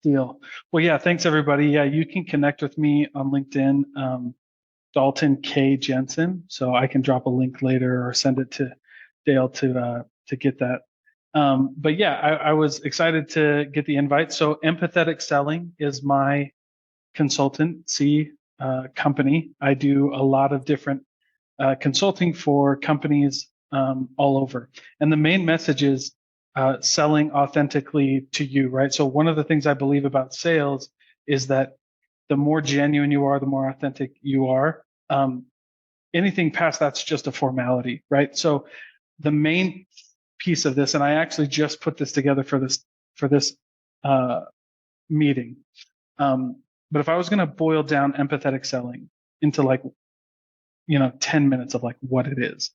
Deal. Well, yeah, thanks everybody. Yeah, you can connect with me on LinkedIn, Dalton K. Jensen. So I can drop a link later or send it to Dale to get that. But yeah, I was excited to get the invite. So Empathetic Selling is my consultancy company. I do a lot of different consulting for companies all over. And the main message is selling authentically to you, right? So one of the things I believe about sales is that the more genuine you are, the more authentic you are. Anything past that's just a formality, right? So the main piece of this, and I actually just put this together for this uh, meeting. But if I was going to boil down empathetic selling into like 10 minutes of like what it is,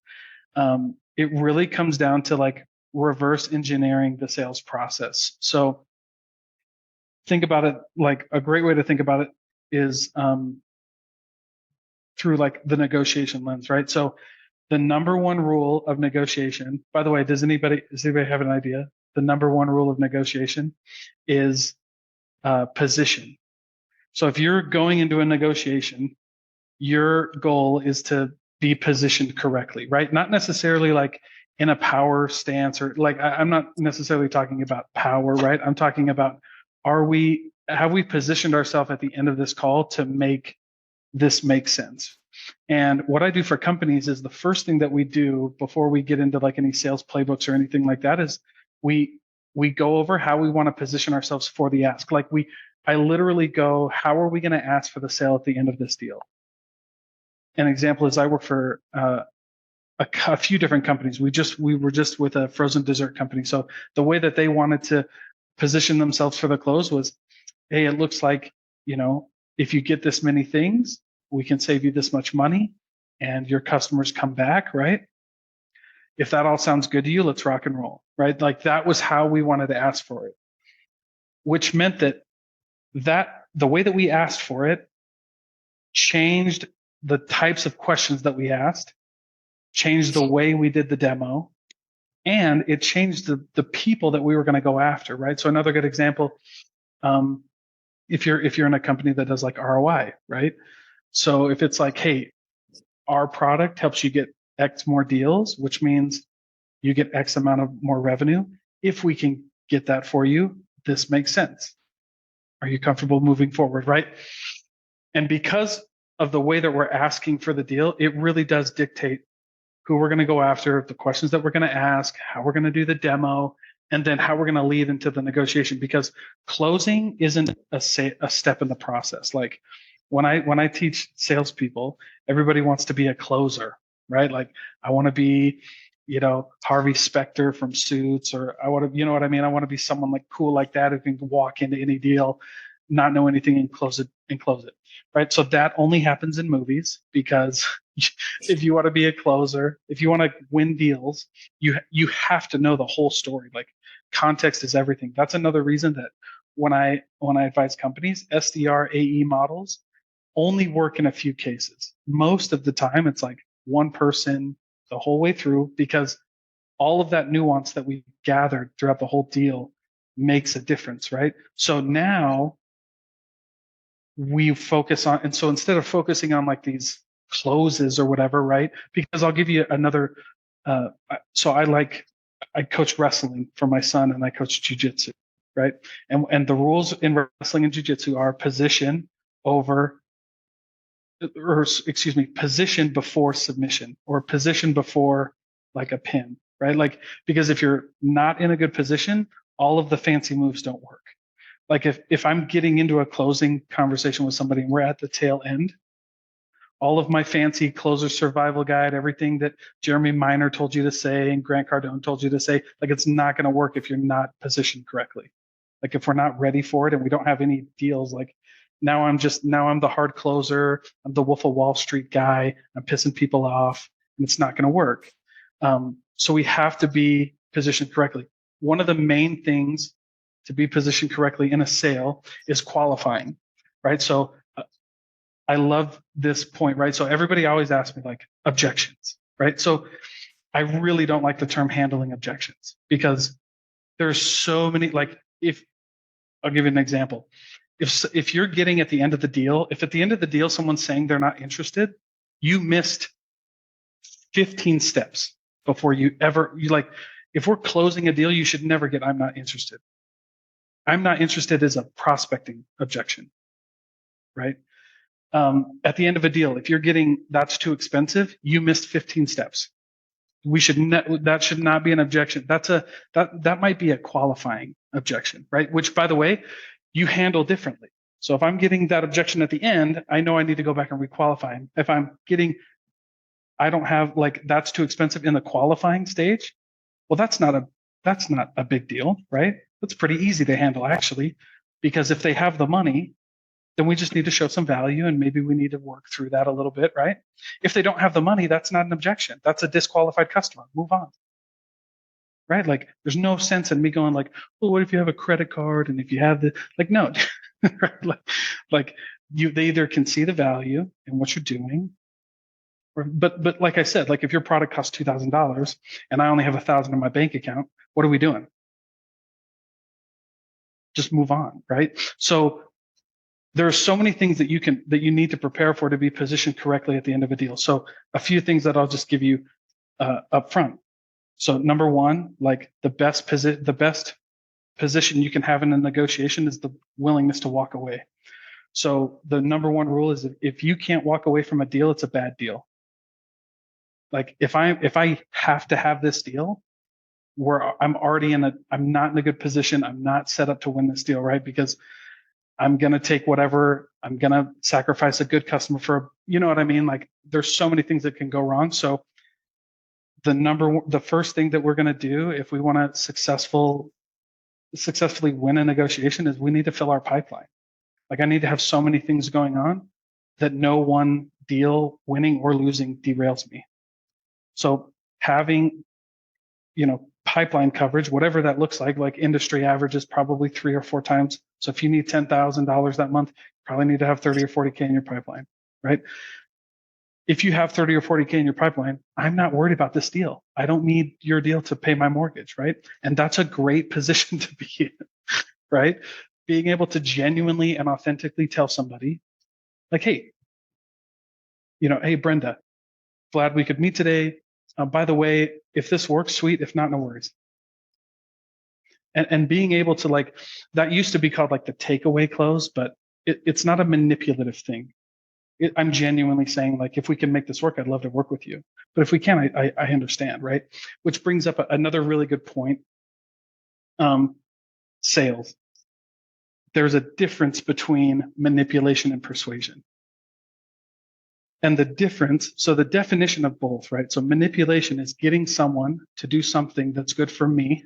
it really comes down to like reverse engineering the sales process. So think about it, like a great way to think about it is through like the negotiation lens, right? So the number one rule of negotiation, by the way, does anybody have an idea? The number one rule of negotiation is position. So if you're going into a negotiation, your goal is to be positioned correctly, right? Not necessarily like in a power stance or like I'm not necessarily talking about power, right? I'm talking about have we positioned ourselves at the end of this call to make this make sense? And what I do for companies is the first thing that we do before we get into like any sales playbooks or anything like that is we we go over how we want to position ourselves for the ask. I literally go, how are we going to ask for the sale at the end of this deal? An example is I work for a few different companies. We were just with a frozen dessert company. So the way that they wanted to position themselves for the close was, hey, it looks like, if you get this many things, we can save you this much money and your customers come back, right? If that all sounds good to you, let's rock and roll, right? Like that was how we wanted to ask for it, which meant that the way that we asked for it changed the types of questions that we asked, changed the way we did the demo, and it changed the people that we were going to go after, right? So another good example, um, if you're in a company that does like ROI, right? So if it's like, hey, our product helps you get X more deals, which means you get X amount of more revenue. If we can get that for you, this makes sense. Are you comfortable moving forward, right? And because of the way that we're asking for the deal, it really does dictate who we're going to go after, the questions that we're going to ask, how we're going to do the demo, and then how we're going to lead into the negotiation. Because closing isn't a step in the process. Like when I teach salespeople, everybody wants to be a closer, right? Like I want to be, Harvey Specter from Suits, or I want to, you know what I mean? I want to be someone like cool like that who can walk into any deal, not know anything and close it, right? So that only happens in movies because if you want to be a closer, if you want to win deals, you have to know the whole story. Like context is everything. That's another reason that when I advise companies, SDR AE models only work in a few cases. Most of the time, it's like one person the whole way through because all of that nuance that we gathered throughout the whole deal makes a difference, right? So now we focus on, and so instead of focusing on like these closes or whatever, right? Because I'll give you another. So I coach wrestling for my son, and I coach jujitsu, right? And the rules in wrestling and jujitsu are position over, or excuse me, position before submission, or position before like a pin, right? Like because if you're not in a good position, all of the fancy moves don't work. Like if I'm getting into a closing conversation with somebody and we're at the tail end, all of my fancy closer survival guide, everything that Jeremy Miner told you to say and Grant Cardone told you to say, like it's not going to work if you're not positioned correctly. Like if we're not ready for it and we don't have any deals, like now I'm the hard closer, I'm the Wolf of Wall Street guy, I'm pissing people off, and it's not going to work. So we have to be positioned correctly. One of the main things to be positioned correctly in a sale is qualifying, right? So I love this point, right? So everybody always asks me like objections, right? So I really don't like the term handling objections because there's so many, like I'll give you an example. If you're getting at the end of the deal, if at the end of the deal someone's saying they're not interested, you missed 15 steps before you like, if we're closing a deal, you should never get I'm not interested. I'm not interested is a prospecting objection, right? At the end of a deal, if you're getting that's too expensive, you missed 15 steps. That should not be an objection. That might be a qualifying objection, right? Which, by the way, you handle differently. So if I'm getting that objection at the end, I know I need to go back and requalify. If I'm getting, I don't have like that's too expensive in the qualifying stage. Well, that's not a big deal, right? That's pretty easy to handle actually, because if they have the money, then we just need to show some value and maybe we need to work through that a little bit, right? If they don't have the money, that's not an objection. That's a disqualified customer. Move on. Right? Like there's no sense in me going like, well, what if you have a credit card and if you have the like no. Right? Like they either can see the value in what you're doing, but like I said, like if your product costs $2,000 and I only have $1,000 in my bank account, what are we doing? Just move on, right? So there are so many things that you need to prepare for to be positioned correctly at the end of a deal. So a few things that I'll just give you up front. So number one, like the best position you can have in a negotiation is the willingness to walk away. So the number one rule is if you can't walk away from a deal, it's a bad deal. Like if I have to have this deal, where I'm not in a good position. I'm not set up to win this deal, right? Because I'm going to take whatever, I'm going to sacrifice a good customer for, you know what I mean? Like there's so many things that can go wrong. So the first thing that we're going to do if we want to successfully win a negotiation is we need to fill our pipeline. Like I need to have so many things going on that no one deal winning or losing derails me. So having, pipeline coverage, whatever that looks like industry average is probably 3 or 4 times. So if you need $10,000 that month, you probably need to have 30 or 40K in your pipeline, right? If you have 30 or 40K in your pipeline, I'm not worried about this deal. I don't need your deal to pay my mortgage, right? And that's a great position to be in, right? Being able to genuinely and authentically tell somebody like, hey, hey, Brenda, glad we could meet today. By the way, if this works, sweet. If not, no worries. And being able to like, that used to be called like the takeaway close, but it's not a manipulative thing. I'm genuinely saying like, if we can make this work, I'd love to work with you. But if we can, I understand, right? Which brings up another really good point. Sales. There's a difference between manipulation and persuasion. And the difference, so the definition of both, right? So manipulation is getting someone to do something that's good for me.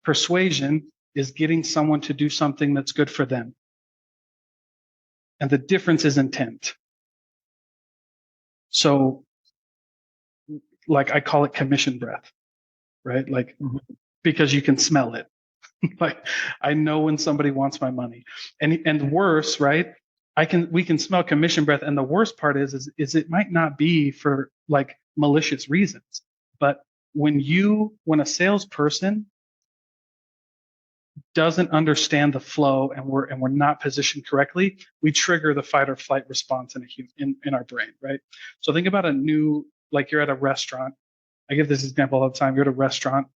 Persuasion is getting someone to do something that's good for them. And the difference is intent. So like I call it commission breath, right? Like, because you can smell it. Like I know when somebody wants my money. And worse, right? We can smell commission breath. And the worst part is it might not be for like malicious reasons, but when a salesperson doesn't understand the flow and we're not positioned correctly, we trigger the fight or flight response in our brain, right? So think about like you're at a restaurant. I give this example all the time. You're at a restaurant,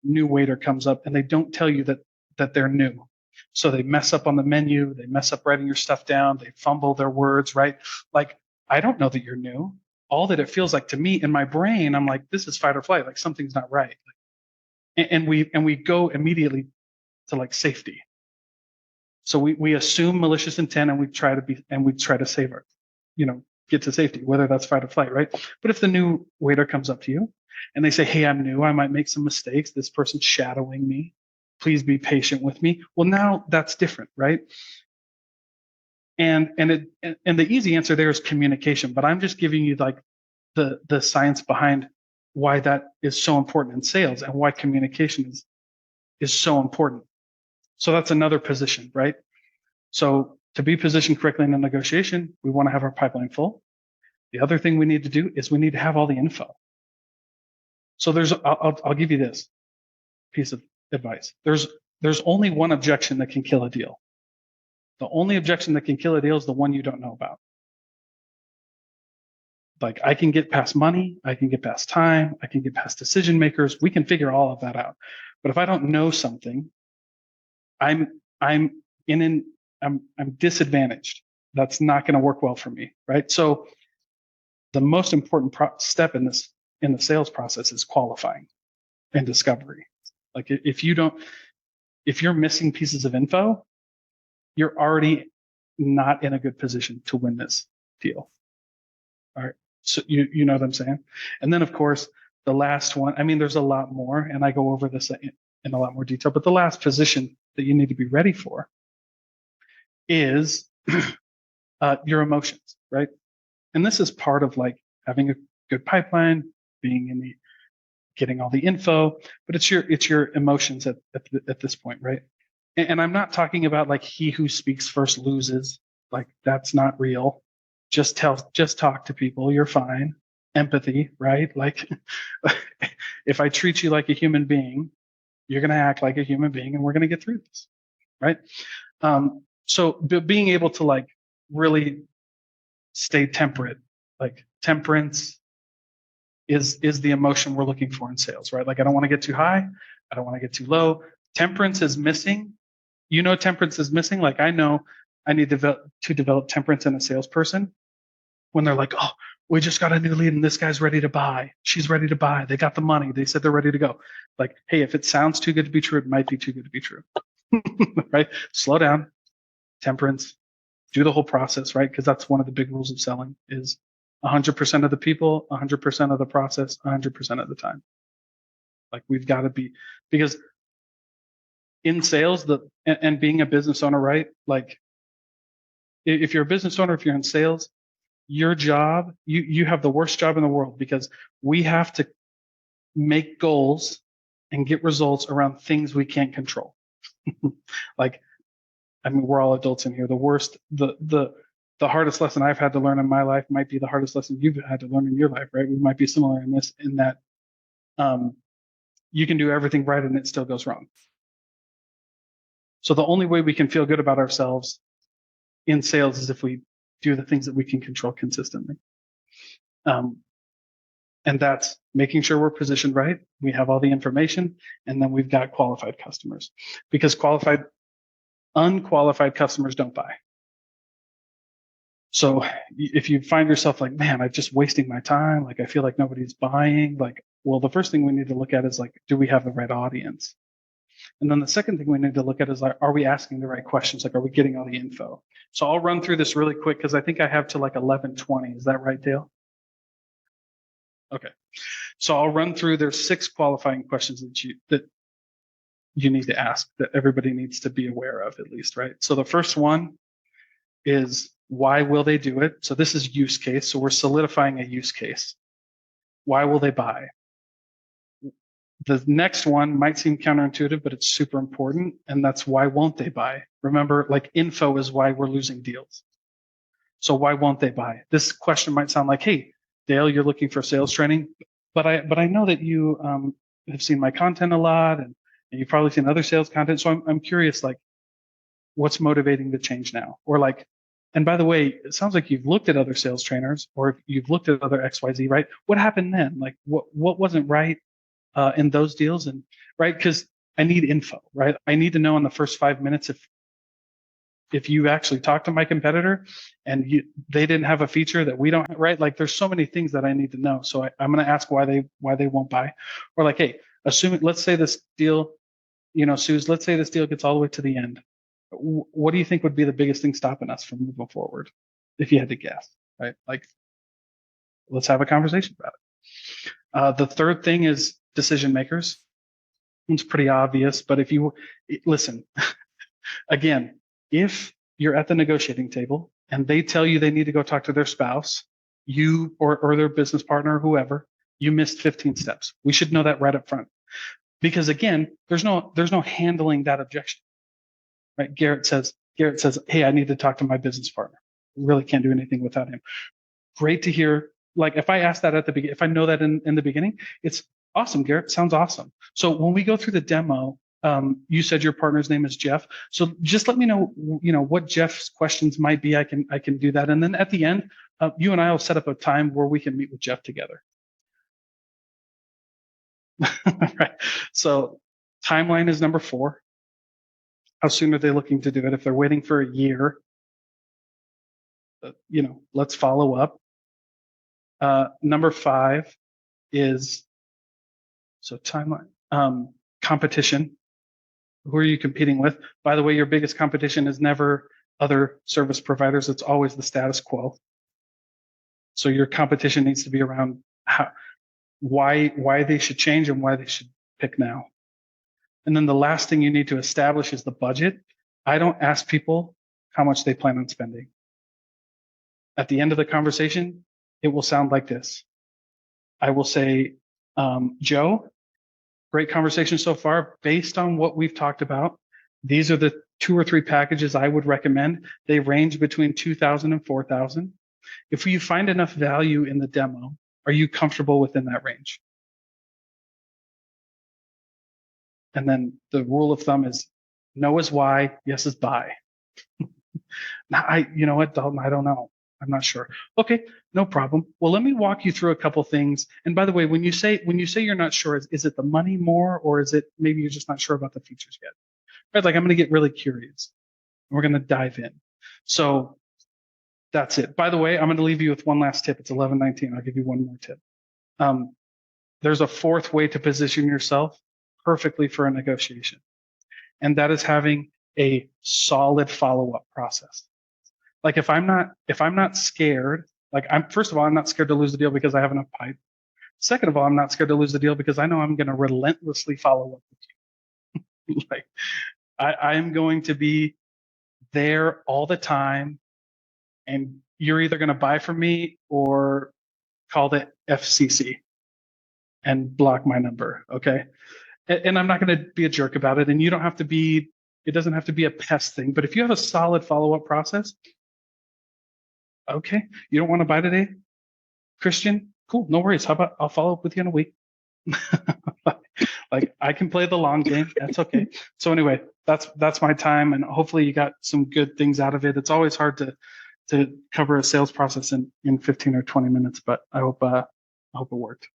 new waiter comes up and they don't tell you that they're new. So they mess up on the menu, they mess up writing your stuff down, they fumble their words, right? Like, I don't know that you're new. All that it feels like to me in my brain, I'm like, this is fight or flight, like something's not right. And we go immediately to like safety. So we assume malicious intent and we try to save our, get to safety, whether that's fight or flight, right? But if the new waiter comes up to you and they say, hey, I'm new, I might make some mistakes, this person's shadowing me, please be patient with me. Well, now that's different, right? And the easy answer there is communication, but I'm just giving you like the science behind why that is so important in sales and why communication is so important. So that's another position, right? So to be positioned correctly in a negotiation, we want to have our pipeline full. The other thing we need to do is we need to have all the info. So I'll give you this piece of advice. There's there's only one objection that can kill a deal. The only objection that can kill a deal is the one you don't know about. Like, I can get past money, I can get past time, I can get past decision makers. We can figure all of that out. But if I don't know something, I'm disadvantaged. That's not going to work well for me, right? So the most important step in the sales process is qualifying and discovery. Like, if you're missing pieces of info, you're already not in a good position to win this deal. All right. So you know what I'm saying? And then, of course, the last one, I mean, there's a lot more, and I go over this in a lot more detail, but the last position that you need to be ready for is your emotions, right? And this is part of like having a good pipeline, being in the getting all the info, but it's your emotions at this point, right? And I'm not talking about like he who speaks first loses. Like, that's not real. Just talk to people. You're fine. Empathy, right? Like, if I treat you like a human being, you're going to act like a human being, and we're going to get through this, right? So being able to like really stay temperate, like temperance is the emotion we're looking for in sales, right? Like, I don't want to get too high. I don't want to get too low. Temperance is missing. You know, temperance is missing. Like, I know I need to develop temperance in a salesperson when they're like, oh, we just got a new lead and this guy's ready to buy. She's ready to buy. They got the money. They said they're ready to go. Like, hey, if it sounds too good to be true, it might be too good to be true. Right? Slow down. Temperance. Do the whole process, right? Because that's one of the big rules of selling is 100% of the people, 100% of the process, 100% of the time. Like, we've got to be, because in sales, and being a business owner, right? Like, if you're a business owner, if you're in sales, your job, you have the worst job in the world, because we have to make goals and get results around things we can't control. Like, I mean, we're all adults in here. The hardest lesson I've had to learn in my life might be the hardest lesson you've had to learn in your life, right? We might be similar in that you can do everything right and it still goes wrong. So the only way we can feel good about ourselves in sales is if we do the things that we can control consistently. And that's making sure we're positioned right. We have all the information, and then we've got qualified customers, because unqualified customers don't buy. So if you find yourself like, man, I'm just wasting my time, like I feel like nobody's buying, like, well, the first thing we need to look at is like, do we have the right audience? And then the second thing we need to look at is like, are we asking the right questions? Like, are we getting all the info? So I'll run through this really quick because I think I have to like 11:20. Is that right, Dale? Okay. So I'll run through. There's 6 qualifying questions that you need to ask, that everybody needs to be aware of at least, right? So the first one is, why will they do it? So this is use case. So we're solidifying a use case. Why will they buy? The next one might seem counterintuitive, but it's super important. And that's, why won't they buy? Remember, like, info is why we're losing deals. So why won't they buy? This question might sound like, hey, Dale, you're looking for sales training, but I know that you have seen my content a lot, and you've probably seen other sales content. So I'm curious, like, what's motivating the change now? Or like, and by the way, it sounds like you've looked at other sales trainers, or you've looked at other XYZ, right? What happened then? Like, what wasn't right in those deals? And right, because I need info, right? I need to know in the first 5 minutes if you actually talk to my competitor and they didn't have a feature that we don't, right? Like, there's so many things that I need to know. So I'm going to ask why they won't buy. Or like, hey, let's say this deal, Suze, let's say this deal gets all the way to the end. What do you think would be the biggest thing stopping us from moving forward, if you had to guess, right? Like, let's have a conversation about it. The third thing is decision makers. It's pretty obvious, but if you listen, again, if you're at the negotiating table and they tell you they need to go talk to their spouse, you or their business partner or whoever, you missed 15 steps. We should know that right up front, because again, there's no handling that objection. Right? Garrett says, hey, I need to talk to my business partner. Really can't do anything without him. Great to hear. Like, if I ask that at the beginning, if I know that in the beginning, it's awesome, Garrett. Sounds awesome. So when we go through the demo, You said your partner's name is Jeff. So just let me know, what Jeff's questions might be. I can do that. And then at the end, you and I will set up a time where we can meet with Jeff together. Right. So timeline is number 4. How soon are they looking to do it? If they're waiting for a year, let's follow up. Number 5 is, so timeline, competition. Who are you competing with? By the way, your biggest competition is never other service providers. It's always the status quo. So your competition needs to be around why they should change and why they should pick now. And then the last thing you need to establish is the budget. I don't ask people how much they plan on spending. At the end of the conversation, it will sound like this. I will say, Joe, great conversation so far. Based on what we've talked about, these are the 2 or 3 packages I would recommend. They range between $2,000 and $4,000. If you find enough value in the demo, are you comfortable within that range? And then the rule of thumb is no is why, yes is buy. Now, you know what, Dalton, I don't know. I'm not sure. Okay, no problem. Well, let me walk you through a couple things. And by the way, when you say you're not sure, is it the money more, or is it maybe you're just not sure about the features yet? Right? Like, I'm going to get really curious. We're going to dive in. So that's it. By the way, I'm going to leave you with one last tip. It's 11:19. I'll give you one more tip. There's a 4th way to position yourself perfectly for a negotiation, and that is having a solid follow-up process. Like, if I'm not scared, first of all, I'm not scared to lose the deal because I have enough pipe. Second of all, I'm not scared to lose the deal because I know I'm going to relentlessly follow up with you. Like, I'm going to be there all the time, and you're either going to buy from me or call the FCC and block my number. Okay. And I'm not going to be a jerk about it. And you don't have to be, it doesn't have to be a pest thing, but if you have a solid follow-up process, okay, you don't want to buy today, Christian? Cool, no worries. How about I'll follow up with you in a week? Like, I can play the long game. That's okay. So anyway, that's my time, and hopefully you got some good things out of it. It's always hard to cover a sales process in 15 or 20 minutes, but I hope it worked.